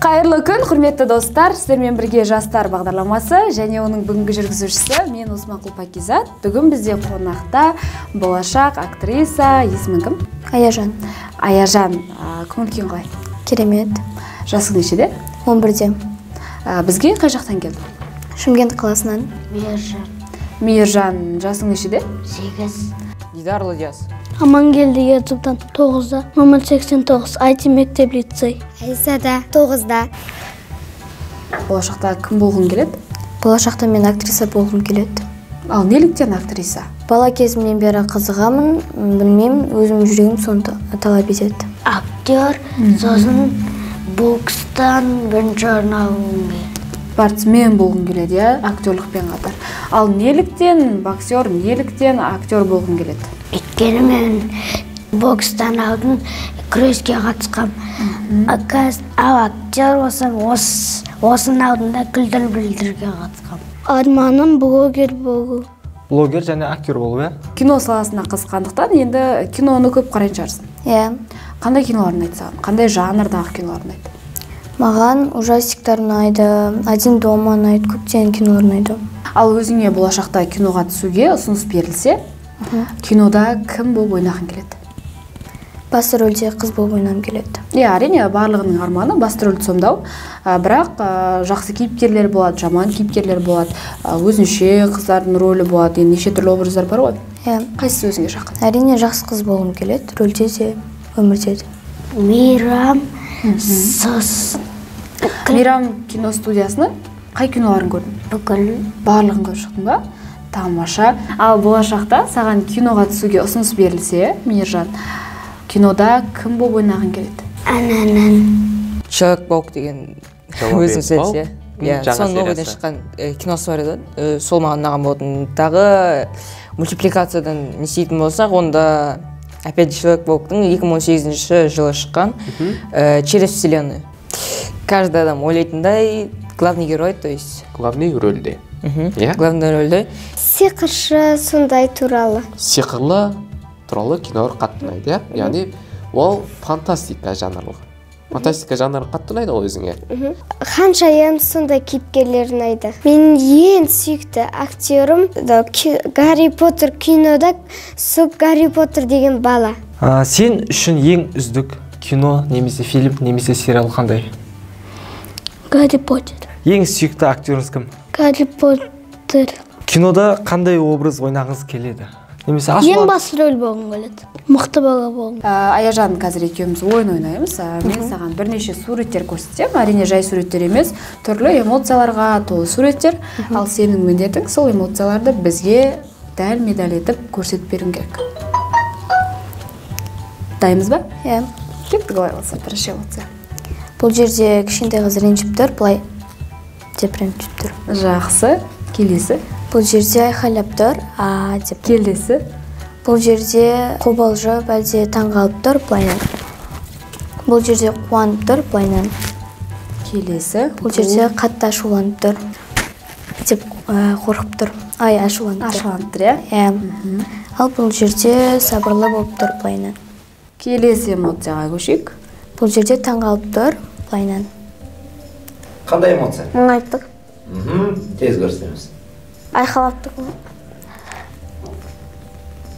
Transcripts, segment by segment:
Кайырлы күн, құрметті достар. Сіздермен бірге жастар бағдарламасы және оның бүгінгі жүргізушісі мен Усманқұл Пакизат. Бүгін бізде қонақта болашақ актриса, есімің кім? Аяжан. Аяжан, көңіл күйің қалай? Керемет. Жасың нешеде? 11-де. Бізге қай жақтан келдің? Шымкент қаласынан. Мейіржан, жасың нешеде? 8. Дидарлы жас. Амангелді Ертіптан 9-да, номер 89, IT мектеп лицей. Айсада 9-да. Болашақта кім болғың келеді? Болашақта мен актриса болғым келеді. Ал неліктен актриса? Бала кезімнен бері қызығамын, білмеймін, өзім жүрегім соны талап етеді. Актер, сосын бокстан бірінші орын алуым келеді. Спортсмен болғың келеді, актерлықпен қатар. Ал неліктен боксер, неліктен актер болғың келеді? Өйткені мен бокстан алдын күреске қатысқам. Ал актер болсам осының алдында күлдір білдірге қатысқам. Арманым блогер болу. Блогер және актер болу, Кино саласына қызыққандықтан енді киноны көп қарайтын шығарсың. Иә. Қандай кинолар ұнайды саған? Қандай жанрдағы кинолар ұнайды? Маған ужастиктар ұнайды, Один дома ұнайды, көптеген кинолар ұнайды. Ал өзіңе болашақта киноға түсуге ұсыныс берілсе, кинода кім болып ойнағың келеді? Басты рөлде қыз болып ойнағым келеді. Әрине, барлығының арманы басты рөлді сомдау, бірақ жақсы кейіпкерлер болады, жаман кейіпкерлер болады, өзінше қыздардың рөлі болады, неше түрлі образдар бар ғой. Қайсысы өзіңе жақын? Әрине, жақсы қыз болғым келеді, рөлде де, өмірде де. Мейрам, Мейрам кино студиясының қай киноларын көрдің? Бүкіл. Барлығын көріп шықтың ба? Тамаша. Ал болашақта саған киноға түсуге ұсыныс берілсе, Мейіржан, кинода кім болып ойнағың келеді? Ананан. Человек-паук деген өзің сөзі. Соның новыйдан шыққан киносы бар еді. Сол маған ұнаған болатын. Тағы мультипликациядан не істейтін болсақ, онда опять Человек-пауктың 2018 жылы шыққан «Через вселенную». Каждый адам ойлайтындай главный герой, то есть главный рөлде. Главный рөлде. Сиқыршы сондай туралы. Сиқырлы туралы кинолар қатты ұнайды, яғни ол фантастика жанрлы. Фантастика жанры қатты ұнайды ол өзіңе. Ханшайым сондай кейіпкерлер ұнайды. Менің ең сүйікті актерім Гарри Поттер кинода Гарри Поттер деген бала. Сен үшін ең үздік кино, немесе фильм, немесе сериал қандай? Гарри Поттер. Ең сүйікті актеріңіз кім? Гарри Поттер. Кинода қандай образ ойнағыңыз келеді? Немесе Ең басты рөл болғым келеді. Мықты бала болғым. Аяжан, қазір екеуміз ойын ойнаймыз. Мен саған бірнеше суреттер көрсетсем, әрине жай суреттер емес, түрлі эмоцияларға толы суреттер. Ал сенің міндетің сол эмоцияларды бізге дәл-медәл етіп көрсетіп беруің керек. Дайынбыз ба? Иә. Кеттік олай болса, бірінші эмоция. Бұл жерде кішкентай қыз ренжіп тұр, былай деп ренжіп тұр. Жақсы. Келесі. Бұл жерде айқайлап тұр, деп. Келесі. Бұл жерде қобалжып, әлде таңғалып тұр, былайынан. Бұл жерде қуанып тұр, былайынан. Келесі. Бұл жерде қатты ашуланып тұр, деп қорқып тұр. Ашуланып тұр. Ашуланып тұр, иә? Ал бұл жерде сабырлы болып тұр, былайынан. Келесі эмоцияға көшейік. Бұл жерде таңғалып тұр, былайынан. Қандай эмоция? Мұңайттық. Тез көрсетеміз. Айқалаттық.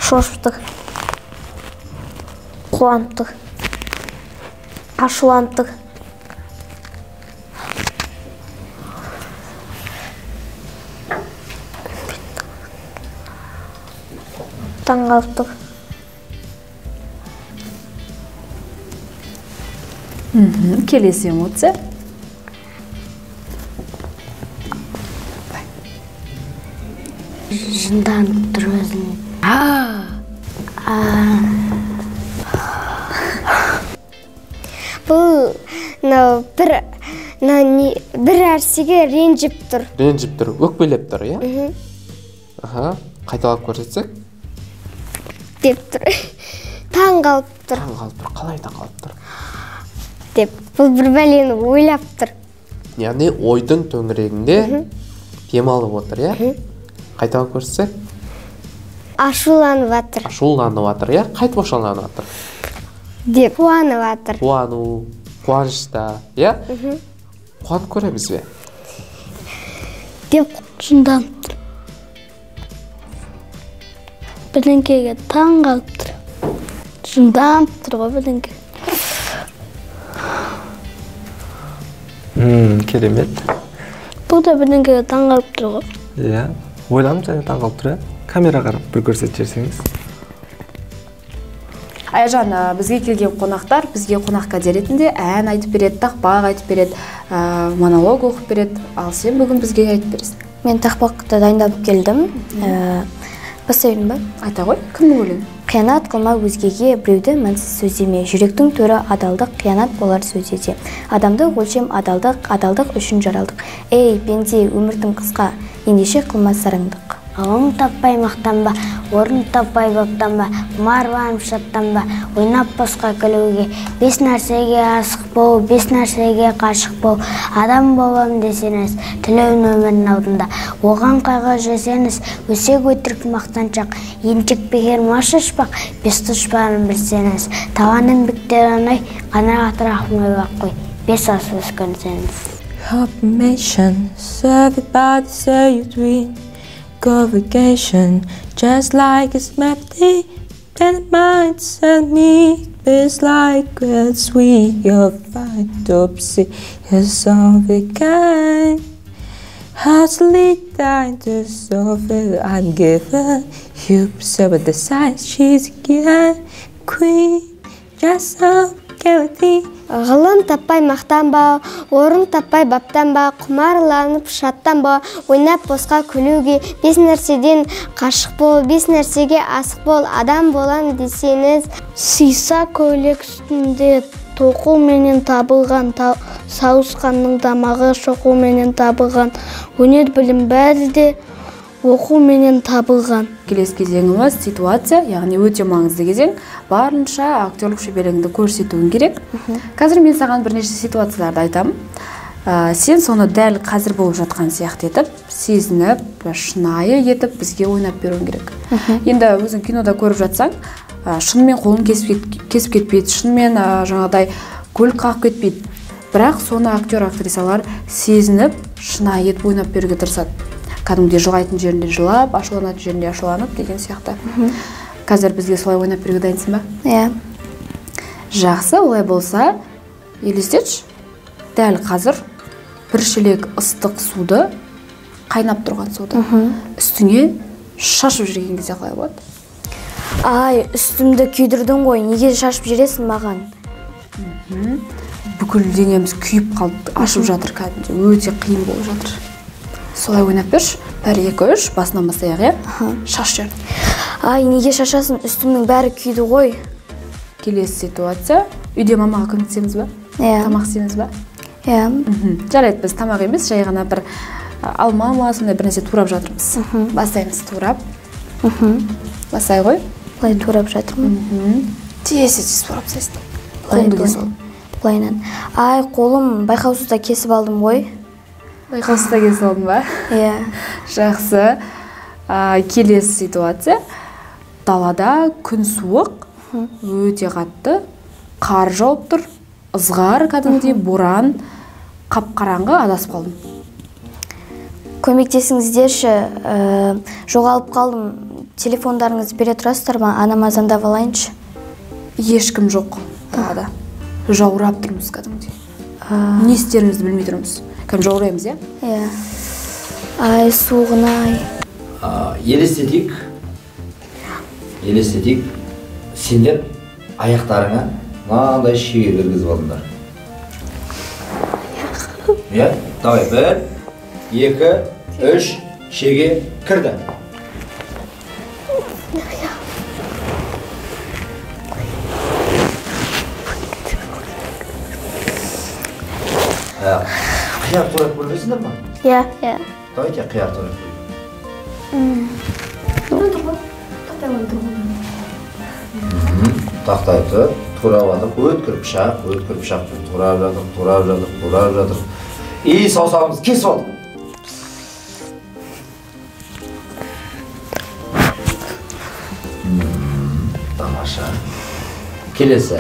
Шошыптық. Қуанттық. Ашуланттық. Таңғалттық. Келесі эмоция. Жынданып тұр өзін. Бұл бір әрсеге ренжіп тұр. Ренжіп тұр, өкпелеп тұр, иә? Қайталап көрсетсек? Деп тұр. Таңғалып тұр. Таңғалып тұр, қалай таңғалып тұр? Деп, бұл бір бәлені ойлап тұр. Яғни ойдың төңірегінде демалып отыр, иә? Қайталап көрсетсек? Ашуланып жатыр. Ашуланып жатыр, иә? Қайтып ашуланып жатыр? Деп, қуанып жатыр. Қуану, қуанышта, иә? Қуанып көреміз бе? Деп жынданып тұр. Бірдеңкеге таң қалып тұр. Жынданып тұр ғой бірдеңке. Керемет. Бұл да бірдеңкеге таң қалып тұр ғой. Иә, ойланып және таң қалып тұр. Камера қарап бір көрсетіп жіберсеңіз. Айжан, бізге келген қонақтар бізге қонақ кәде ретінде ән айтып береді, тақпақ айтып береді, монолог оқып береді. Ал сен бүгін бізге айтып бересің. Мен тақпақты дайындап келдім. Бастайын ба? Айта ғой, кімнің өлеңі? Қиянат қылма өзгеге, біреуді мінсіз сөздеме. Жүректің төрі адалдық, қиянат болар сөзде. Адамдық өлшем адалдық, адалдық үшін жаралдық. Ей, пенде, өмірдің қысқа, ендеше қылма сараңдық. Ғылым таппай мақтанба, орын таппай баптанба, құмарланып шаттанба, ойнап босқа күлуге, бес нәрсеге асық бол, бес нәрсеге қашық бол. Адам болам десеңіз, тілеуін өмірдің алдында, оған қайғы жесеңіз, өсек өтірік мақтаншақ, еншік бекер мас шашпақ, бес дұшпанын білсеңіз, табанын бүктер анай, қанағат рахмай бақ қой, бес асыз көнсеңіз. Affirmation, everybody say you dream. Go vacation, just like it's melody, then it might send me. It's like a sweet, you're fine, topsy, you're so kind. How to lead down to sofa and give her. You so with the size, she's a queen, just so guilty. Ғылым таппай мақтанба, орын таппай баптанба, құмарланып шаттанба, ойнап босқа күлуге, бес нәрседен қашық бол, бес нәрсеге асық бол, адам болам десеңіз. Сиса көйлек үстінде тоқу менен табылған, сауысқанның тамағы шоқу менен табылған, өнер білім бәрі де оқу менен табылған. Келесі кезеңіміз ситуация, яғни өте маңызды кезең. Барынша актерлік шеберлігіңді көрсетуің керек. Қазір мен саған бірнеше ситуацияларды айтамын. Сен соны дәл қазір болып жатқан сияқты етіп, сезініп, шынайы етіп бізге ойнап беруің керек. Енді өзің кинода көріп жатсаң, шынымен қолың кесіп кетпейді, шынымен жаңағыдай көлік қағып кетпейді. Бірақ соны актер, актрисалар сезініп, шынайы етіп ойнап беруге тырысады. Кәдімгідей жылайтын жерінде жылап, ашуланатын жерінде ашуланып деген сияқты. Қазір бізге солай ойнап беруге дайынсың ба? Иә. Жақсы, олай болса, елестетші, дәл қазір бір шелек ыстық суды, қайнап тұрған суды, үстіңе шашып жүрген кезде қалай болады? Ай, үстімді күйдірдің ғой, неге шашып жүресің маған? Бүкіл денеміз күйіп қалды, ашып жатыр кәдімгі, өте қиын болып жатыр. Солай ойнап берші, 1-2-3, басынан бастайық, иә? Шаш жерді. Ай, неге шашасың? Үстімнің бәрі күйді ғой. Келесі ситуация, үйде мамаға көмектесеміз ба? Иә. Тамақ істейміз ба? Иә. Жарайды, біз тамақ емес, жай ғана бір алма сондай бір нәрсе турап жатырмыз. Бастаймыз турап. Басай ғой. Былай турап жатырмын. Тез турап сәсін. Қолымды кесіп алдым. Былайынан. Ай, қолым байқаусызда кесіп алдым ғой. Байқаусызда кесіп алдым ба? Иә. Жақсы. Келесі ситуация. Далада күн суық, өте қатты, қар жауып тұр, ызғар кәдімгідей, боран, қап-қараңғы, адасып қалдым. Көмектесіңіздерші, жоғалып қалдым. Телефондарыңызды бере тұрасыздар ма? Анама звондап алайыншы. Ешкім жоқ далада. Жаурап тұрмыз кәдімгідей. Не істерімізді білмей тұрмыз. Кәдімгі жаураймыз, иә? Иә. Ай, суығын-ай. Елестетейік, сендер аяқтарыңа мынандай шеге кіргізіп алдыңдар. Иә, давай, 1, 2, 3, шеге кірді. Қияр турап көрмейсіңдер ма? Иә. Давайте қияр турап көрейік. Тақтайды, турап адық, өткір пышақ, турап жадық. И саусағымыз кесіп алдық. Тамаша. Келесі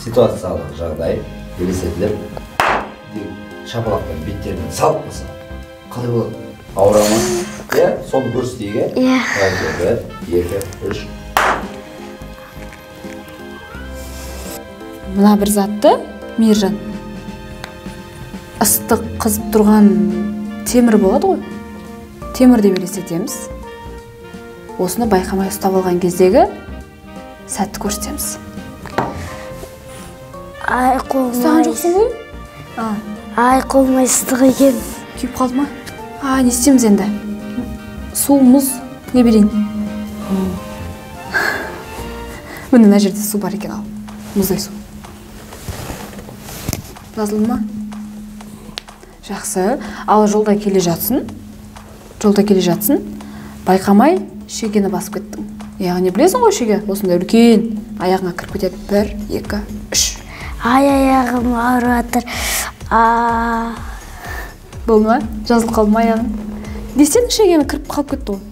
ситуациялық жағдай елестетіліп, шапалақпен беттерінен салып қалса қалай болады? Ауыра ма? Иә, соны көрсетейік, иә? Иә. 1, 2, 3. Мына бір затты, Мейіржан, ыстық қызып тұрған темір болады ғой. Темір деп елестетеміз. Осыны байқамай ұстап алған кездегі сәтті көрсетеміз. Ай, қолым. Ұстаған жоқсың ғой? Ай, қолым ыстық екен. Күйіп қалды ма? Не істейміз енді? Су, мұз, не берейін? Міне мына жерде су бар екен, ал. Мұздай су. Жазылды ма? Жақсы. Ал жолда келе жатсын, байқамай шегені басып кеттің. Яғни білесің ғой шеге, осындай үлкен аяғыңа кіріп кетеді. 1, 2, 3. Ай, аяғым ауырып жатыр. Болды ма? Жазылып қалды ма аяғың? Десең шегені кіріп қалып кетті ғой.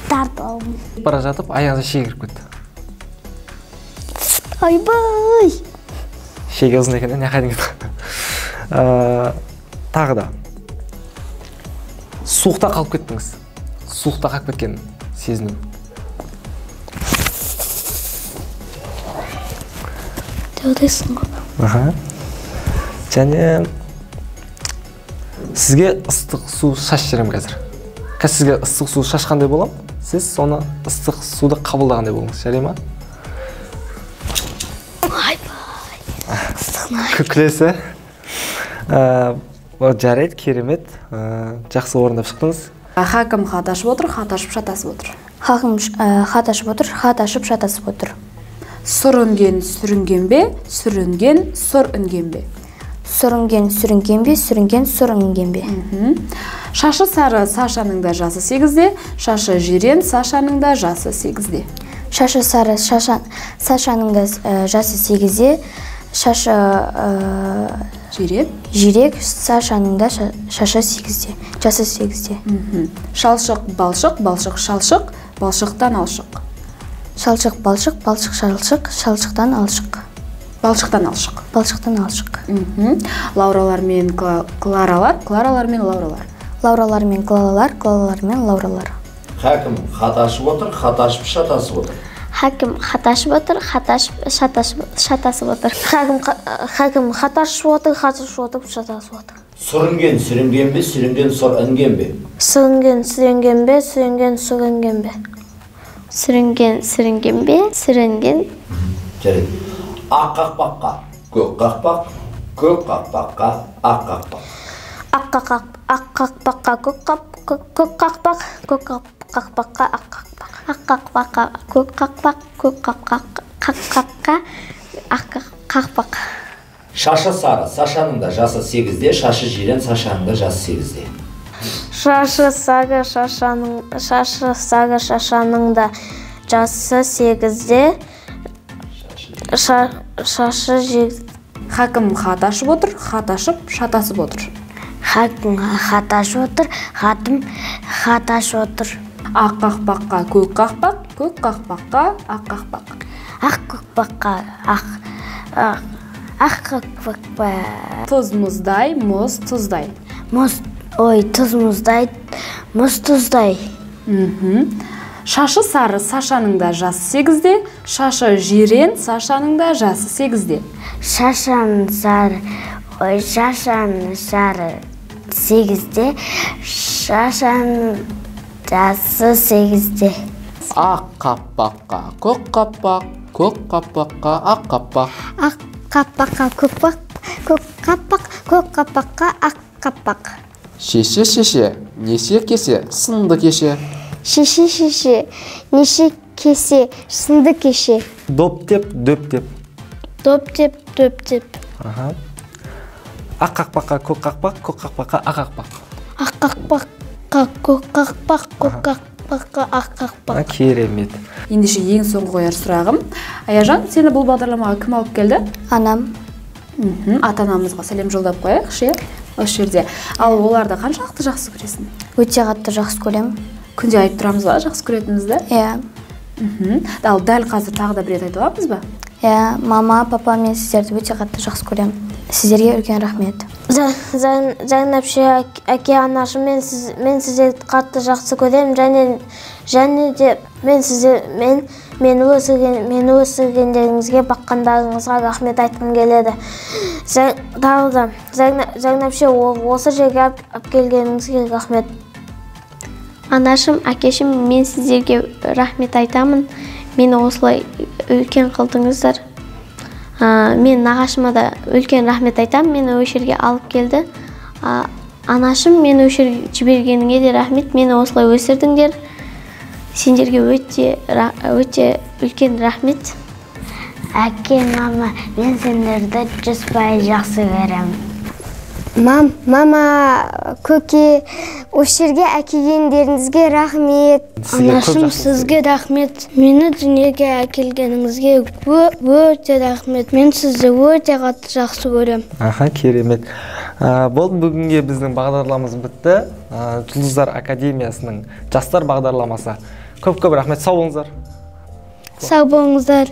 Тартып алдым. Бара жатып, аяғыңа шеге кіріп кетті. Айбай! Шеге ұзын екен, не қайдың кетті. Тағы да. Суықта қалып кеттіңіз. Суықта қалып кеткен сезіну. Деудесің ғой. Және сізге ыстық су шаш жерем қазір. Сізге ыстық су шашқандай болам, сіз соны ыстық суды қабылдағандай болыңыз, жарай ма? Күлесі. Жарайды, керемет. Жақсы орындап шықтыңыз. Хакім хат ашып отыр, хат ашып шатасып отыр. Хакім хат ашып отыр, хат ашып шатасып отыр. Сұр үнген сүрінген бе, сүрінген сұр үнген бе? Сүрінген сүрінген бе, сүрінген сұр үнген бе? Шашы сары Сашаның да жасы 8-де, шашы жирен Сашаның да жасы 8-де. Шашы сары Сашаның да жасы 8-де, шашы жирек Сашаның да шашы 8-де, жасы 8-де. Шалшық балшық, балшық шалшық, балшықтан алшық. Шалшық балшық, балшық шалшық, шалшықтан алшық. Балшықтан алшық. Балшықтан алшық. Лауралар мен Кларалар, Кларалар мен Лауралар. Лауралар мен Кларалар, Кларалар мен Лауралар. Хакім хат ашып отыр, хат ашып шатасып отыр. Хакім хат ашып отыр, хат ашып шатасып отыр. Хакім хат ашып отыр, хат ашып отыр, шатасып отыр. Сүрінген сүрінген бе, сүрінген сұр інген бе? Сүрінген сүрінген бе, сүрінген сұр інген бе? Сүрінген сүрінген бе, сүрінген. Жарайды. Ақ қақпаққа көк қақпақ, көк қақпаққа ақ қақпақ. Ақ қақпаққа көк қақпақ, көк қақпаққа ақ қақпақ. Ақ қақпаққа көк қақпақ, көк қақпаққа ақ қақпақ. Шашы сары Сашаның да жасы 8-де, шашы жирен Сашаның да жасы 8-де. Шашы сары Шашаның да жасы 8-де, шашы жирен. Хакім хат ашып отыр, хат ашып шатасып отыр. Хакім хат ашып отыр, хатым хат ашып отыр. Ақ қақпаққа көк қақпақ, көк қақпаққа ақ қақпақ. Ақ қақпаққа ақ қақпаққа. Тұз мұздай, мұз тұздай. Тұз мұздай, мұз тұздай. Шашы сары Сашаның да жасы 8-де, шашы жирен Сашаның да жасы 8-де. Шашаның сары 8-де, шашаның жасы 8-де. Ақ қақпаққа көк қақпақ, көк қақпаққа ақ қақпақ. Ақ қақпаққа көк қақпаққа ақ қақпақ. Шеше, неше кесе, сынды кеше. Шеше, неше кесе, сынды кеше. Доп деп, дөп деп. Доп деп, дөп деп. Ақ қақпаққа көк қақпақ, көк қақпаққа ақ қақпақ. Ақ қақпаққа көк қақпақ, көк қақпаққа ақ қақпақ. Керемет. Ендеше ең соңғы қояр сұрағым. Аяжан, сені бұл бағдарламаға кім алып келді? Анам. Ата-анамызға сәлем жолдап қояйық, ше? Осы жерде. Ал оларды қаншалықты жақсы көресің? Өте қатты жақсы көремін. Күнде айтып тұрамыз ба, жақсы көретінімізді? Иә. Ал дәл қазір тағы да бір рет айтып аламыз ба? Иә, мама, папа, мен сіздерді өте қатты жақсы көремін. Сіздерге үлкен рахмет. Зайнапше әке анашым, мен сіздерді қатты жақсы көремін, және де мен өсіргендеріңізге, баққандарыңызға рахмет айтқым келеді. Зайнапше осы жерге алып келгеніңізге рахмет. Анашым, әкешім, мен сіздерге рахмет айтамын. Мені осылай үлкен қылдыңыздар. Мен нағашыма да үлкен рахмет айтамын. Мені өшерге алып келді. Анашым, мені өшерге жібергеніңе де рахмет. Мені осылай өсірдіңдер. Сендерге өте үлкен рахмет. Әке, мама, мен сендерді 100% жақсы көремін. Мама, көке, өшерге әкелгендеріңізге рахмет. Анашым, сізге рахмет. Мені дүниеге әкелгеніңізге өте рахмет. Мен сізді өте қатты жақсы көрем. Керемет. Болды, бүгінге біздің бағдарламамыз бітті. Жұлдыздар академиясының жастар бағдарламасы. Көп рахмет. Сау болыңыздар. Сау болыңыздар.